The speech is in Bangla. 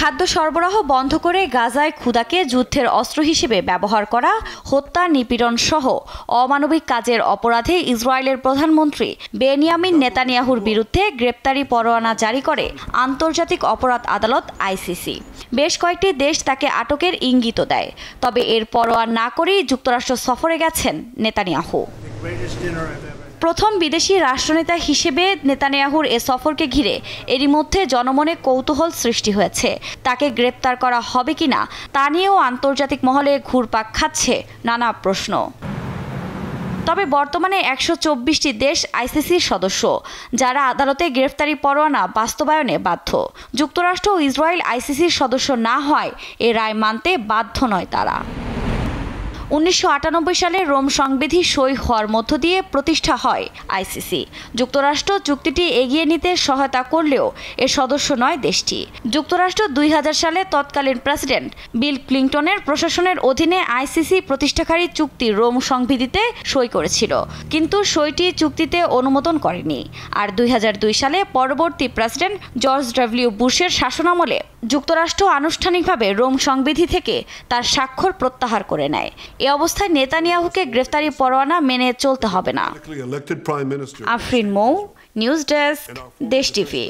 খাদ্য সরবরাহ বন্ধ করে গাজায় ক্ষুধাকে যুদ্ধের অস্ত্র হিসেবে ব্যবহার করা, হত্যা, নিপীড়ন সহ অমানবিক কাজের অপরাধে ইসরায়েলের প্রধানমন্ত্রী বেনিয়ামিন নেতানিয়াহুর বিরুদ্ধে গ্রেপ্তারি পরোয়ানা জারি করে আন্তর্জাতিক অপরাধ আদালত আইসিসি। বেশ কয়েকটি দেশ তাকে আটকের ইঙ্গিত দেয়, তবে এর পরোয়া না করেই যুক্তরাষ্ট্র সফরে গেছেন নেতানিয়াহু। প্রথম বিদেশি রাষ্ট্রনেতা হিসেবে নেতানিয়াহুর এ সফরকে ঘিরে এরই মধ্যে জনমনে কৌতূহল সৃষ্টি হয়েছে। তাকে গ্রেপ্তার করা হবে কিনা তা নিয়েও আন্তর্জাতিক মহলে ঘুরপাক খাচ্ছে নানা প্রশ্ন। তবে বর্তমানে ১২৪টি দেশ আইসিসির সদস্য, যারা আদালতে গ্রেফতারি পরোয়ানা বাস্তবায়নে বাধ্য। যুক্তরাষ্ট্র ও ইসরায়েল আইসিসির সদস্য না হয় এ রায় মানতে বাধ্য নয় তারা। ১৯৯৮ সালে রোম সংবিধি সই হওয়ার মধ্য দিয়ে প্রতিষ্ঠা হয় আইসিসি। যুক্তরাষ্ট্র চুক্তিটি এগিয়ে নিতে সহায়তা করলেও এর সদস্য নয় দেশটি। যুক্তরাষ্ট্র ২০০০ সালে তৎকালীন প্রেসিডেন্ট বিল ক্লিনটনের প্রশাসনের অধীনে আইসিসি প্রতিষ্ঠাকারী চুক্তি রোম সংবিধিতে সই করেছিল, কিন্তু সইটি চুক্তিতে অনুমোদন করেনি। আর ২০০২ সালে পরবর্তী প্রেসিডেন্ট জর্জ ডব্লিউ বুশের শাসনামলে যুক্তরাষ্ট্র আনুষ্ঠানিকভাবে রোম সংবিধি থেকে তার স্বাক্ষর প্রত্যাহার করে নেয়। এ অবস্থায় নেতানিয়াহুকে গ্রেফতারি পরোয়ানা মেনে চলতে হবে না। আফরিন মৌ, নিউজ ডেস্ক, দেশ টিভি।